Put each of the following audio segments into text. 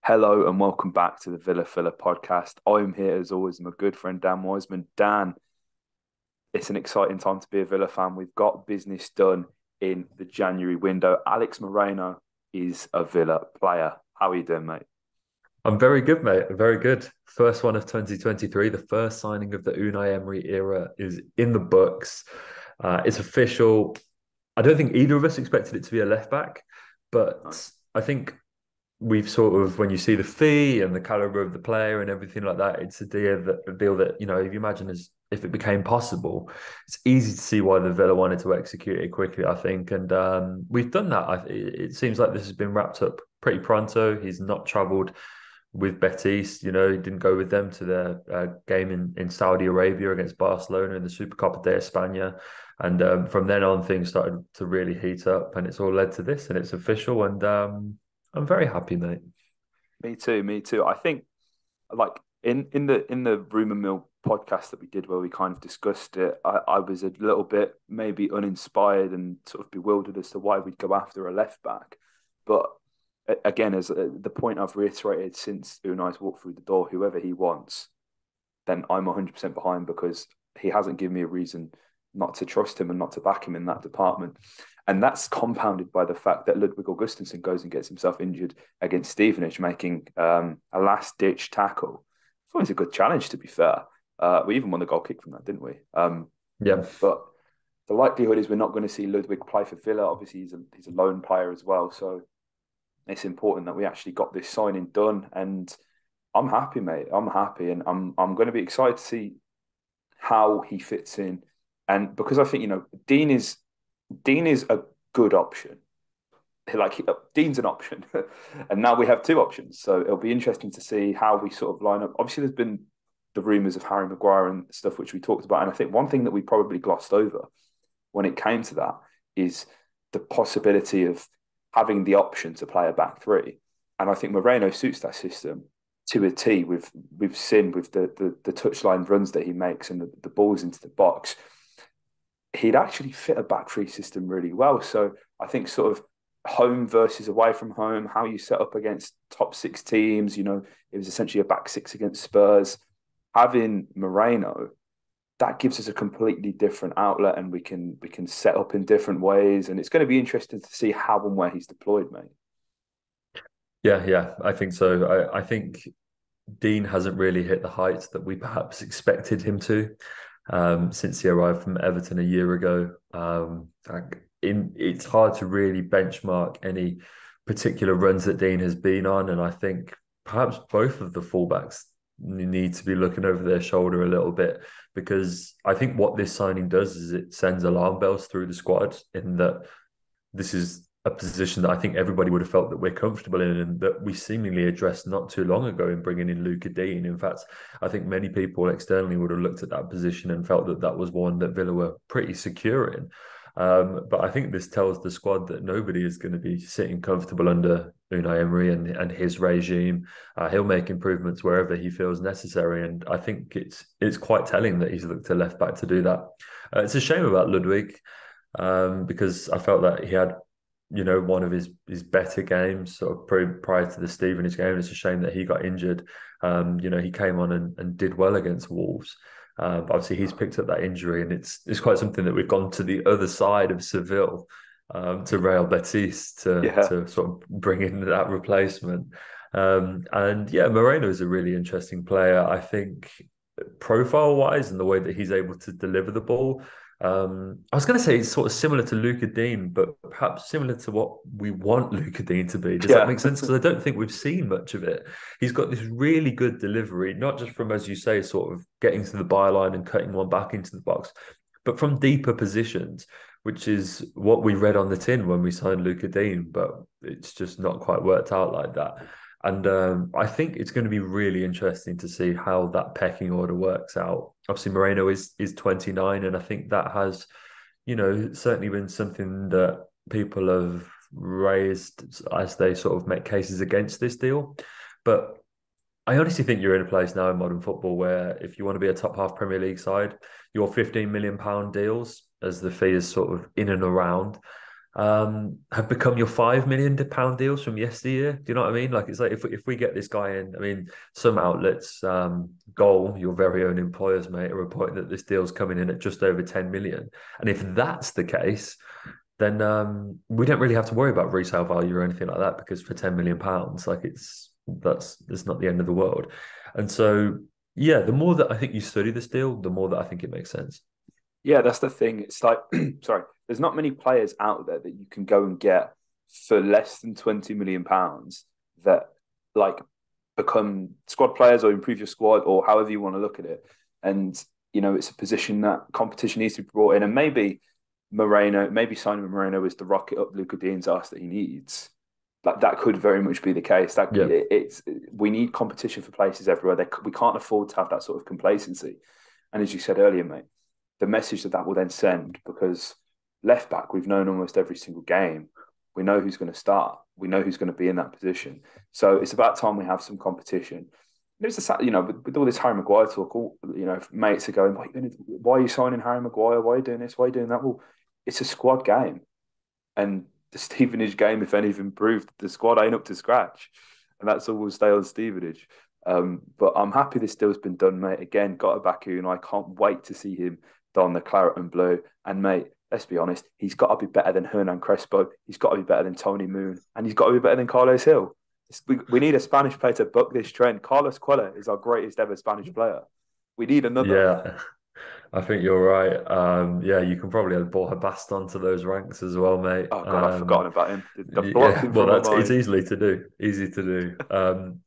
Hello and welcome back to the Villa Filler podcast. I'm here as always, my good friend Dan Wiseman. Dan, it's an exciting time to be a Villa fan. We've got business done in the January window. Alex Moreno is a Villa player. How are you doing, mate? I'm very good, mate. Very good. First one of 2023. The first signing of the Unai Emery era is in the books. It's official. I don't think either of us expected it to be a left back, No. but I think we've sort of, when you see the fee and the caliber of the player and everything like that, it's a deal that if you imagine as if it became possible, it's easy to see why the Villa wanted to execute it quickly, I think, and we've done that. It seems like this has been wrapped up pretty pronto. He's not travelled with Betis. He didn't go with them to their game in Saudi Arabia against Barcelona in the Supercopa de España. And from then on, things started to really heat up, and it's all led to this, and it's official. And I'm very happy, mate. Me too, me too. I think like in the Rumour Mill podcast that we did where we kind of discussed it, I was a little bit maybe uninspired and sort of bewildered as to why we'd go after a left back. But again, as the point I've reiterated since Unai's walked through the door, whoever he wants, then I'm 100% behind because he hasn't given me a reason not to trust him and not to back him in that department. And that's compounded by the fact that Ludwig Augustinsson goes and gets himself injured against Stevenage, making a last ditch tackle. It's always a good challenge, to be fair. We even won the goal kick from that, didn't we? Yeah. But the likelihood is we're not going to see Ludwig play for Villa. Obviously, he's a loan player as well. So it's important that we actually got this signing done. And I'm happy, mate. I'm happy. And I'm going to be excited to see how he fits in. And because I think, Dean is a good option. Dean's an option, and now we have two options. So it'll be interesting to see how we sort of line up. Obviously, there's been the rumours of Harry Maguire and stuff which we talked about, and I think one thing that we probably glossed over when it came to that is the possibility of having the option to play a back three, and I think Moreno suits that system to a T. We've seen with the touchline runs that he makes and the balls into the box, he'd actually fit a back three system really well. So I think sort of home versus away from home, how you set up against top six teams, it was essentially a back six against Spurs. Having Moreno, that gives us a completely different outlet and we can set up in different ways. And it's going to be interesting to see how and where he's deployed, mate. Yeah, yeah, I think so. I think Dean hasn't really hit the heights that we perhaps expected him to since he arrived from Everton a year ago. It's hard to really benchmark any particular runs that Dean has been on, and I think perhaps both of the fullbacks need to be looking over their shoulder a little bit because I think what this signing does is it sends alarm bells through the squad in that this is a position that I think everybody would have felt that we're comfortable in and that we seemingly addressed not too long ago in bringing in Luca Dean. In fact, I think many people externally would have looked at that position and felt that that was one that Villa were pretty secure in. But I think this tells the squad that nobody is going to be sitting comfortable under Unai Emery and his regime. He'll make improvements wherever he feels necessary, and I think it's quite telling that he's looked to left back to do that. It's a shame about Ludwig because I felt that he had one of his better games sort of prior to the Stevenage game. It's a shame that he got injured. He came on and did well against Wolves. But obviously, he's picked up that injury, and it's quite something that we've gone to the other side of Seville, to Real Betis Yeah. to sort of bring in that replacement. And yeah, Moreno is a really interesting player. I think profile wise and the way that he's able to deliver the ball. I was going to say it's sort of similar to Luca Dean, but perhaps similar to what we want Luca Dean to be. Does that Yeah. make sense? Because I don't think we've seen much of it. He's got this really good delivery, not just from, as you say, sort of getting to the byline and cutting one back into the box, but from deeper positions, which is what we read on the tin when we signed Luca Dean, but it's just not quite worked out like that. And I think it's going to be really interesting to see how that pecking order works out. Obviously, Moreno is 29, and I think that has, certainly been something that people have raised as they sort of make cases against this deal. But I honestly think you're in a place now in modern football where if you want to be a top half Premier League side, your £15 million deals, as the fee is sort of in and around, have become your £5 million deals from yesteryear. Do you know what I mean? Like it's like if we get this guy in, I mean, some outlets, Goal, your very own employers, mate, are reporting that this deal's coming in at just over 10 million. And if that's the case, then we don't really have to worry about resale value or anything like that because for £10 million, like it's not the end of the world. And so yeah, the more that I think you study this deal, the more that I think it makes sense. Yeah, that's the thing. It's like, sorry, there's not many players out there that you can go and get for less than £20 million that like become squad players or improve your squad or however you want to look at it. And, it's a position that competition needs to be brought in. And maybe signing Moreno is the rocket up Luca Dean's ass that he needs. Like that could very much be the case. Yeah. We need competition for places everywhere. We can't afford to have that sort of complacency. And as you said earlier, mate, the message that will then send, because left back we've known almost every single game. We know who's going to start. We know who's going to be in that position. So it's about time we have some competition. There's with all this Harry Maguire talk, mates are going, why are you signing Harry Maguire? Why are you doing this? Why are you doing that? Well, it's a squad game. And the Stevenage game, if anything, proved the squad ain't up to scratch. And that's all will stay on Stevenage. But I'm happy this deal's been done, mate. Again, got a Baku, and I can't wait to see him don the claret and blue. And, mate, let's be honest, he's got to be better than Hernan Crespo. He's got to be better than Tony Moon. And he's got to be better than Carlos Hill. We need a Spanish player to buck this trend. Carlos Cuellar is our greatest ever Spanish player. We need another. Yeah, I think you're right. Yeah, you can probably add Borja Baston to those ranks as well, mate. Oh, God, I've forgotten about him. I've blocked Yeah, him well, from my it's mind. easily to do. Easy to do.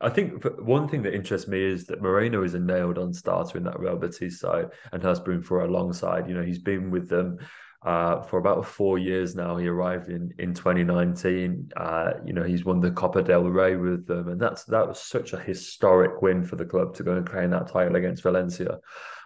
I think one thing that interests me is that Moreno is a nailed-on starter in that Real Betis side and has been for a long side. He's been with them for about 4 years now. He arrived in 2019. He's won the Copa del Rey with them, and that was such a historic win for the club to go and claim that title against Valencia.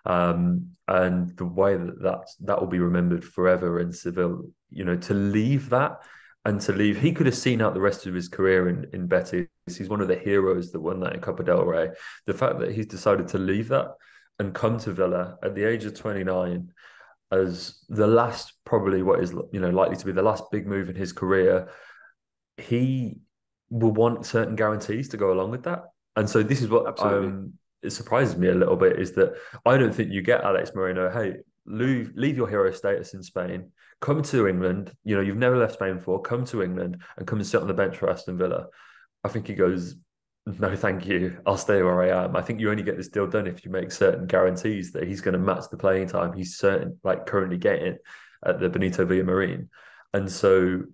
And the way that will be remembered forever in Seville, to leave that and to leave, he could have seen out the rest of his career in Betis. He's one of the heroes that won that in Copa del Rey. The fact that he's decided to leave that and come to Villa at the age of 29 as the last, probably what is likely to be the last big move in his career, he will want certain guarantees to go along with that. And so this is what Absolutely. it surprises me a little bit is that I don't think you get Alex Moreno. Hey, leave your hero status in Spain, come to England. You've never left Spain before. Come to England and come and sit on the bench for Aston Villa. I think he goes, no, thank you. I'll stay where I am. I think you only get this deal done if you make certain guarantees that he's going to match the playing time he's currently getting at the Benito Villamarin. And so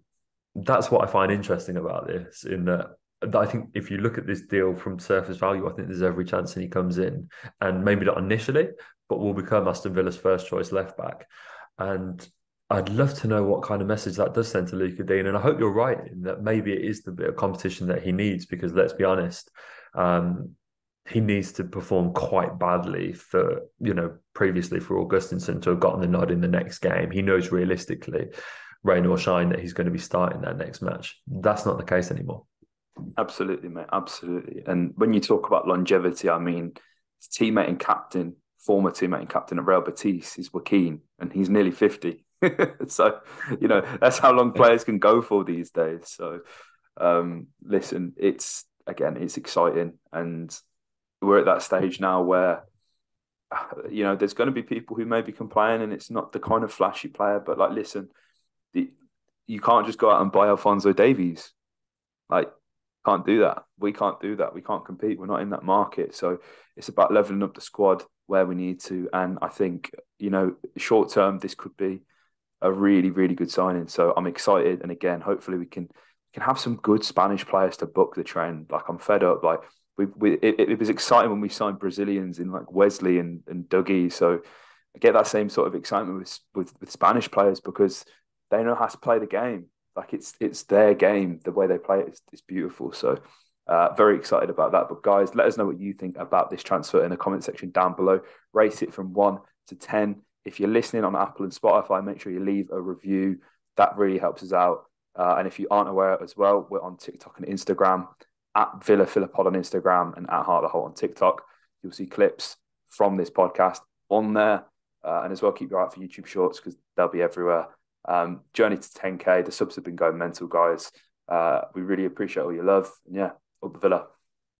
that's what I find interesting about this, in that I think if you look at this deal from surface value, I think there's every chance that he comes in and maybe not initially, but will become Aston Villa's first choice left back. And I'd love to know what kind of message that does send to Luca Dean. And I hope you're right in that maybe it is the bit of competition that he needs, because let's be honest, he needs to perform quite badly for, previously for Augustinson to have gotten the nod in the next game. He knows realistically, rain or shine, that he's going to be starting that next match. That's not the case anymore. Absolutely, mate. Absolutely. And when you talk about longevity, I mean, his former teammate and captain at Real Betis is Joaquin, and he's nearly 50. So, that's how long players can go for these days. So, listen, it's exciting. And we're at that stage now where, there's going to be people who maybe complain and it's not the kind of flashy player, but like, listen, you can't just go out and buy Alphonso Davies. Like, can't do that. We can't do that. We can't compete. We're not in that market. So it's about leveling up the squad where we need to. And I think, short term, this could be a really, really good signing. So I'm excited. And again, hopefully we can have some good Spanish players to buck the trend. Like, I'm fed up. Like, it was exciting when we signed Brazilians in like Wesley and Dougie. So I get that same sort of excitement with Spanish players, because they know how to play the game. Like, it's their game. The way they play it is beautiful. So very excited about that. But guys, let us know what you think about this transfer in the comment section down below. Rate it from 1 to 10. If you're listening on Apple and Spotify, make sure you leave a review. That really helps us out. And if you aren't aware as well, we're on TikTok and Instagram, at VillaPhilipod on Instagram and at Heart the Holte on TikTok. You'll see clips from this podcast on there. And as well, keep your eye out for YouTube shorts, because they'll be everywhere. Journey to 10K. The subs have been going mental, guys. We really appreciate all your love. And yeah, up the Villa.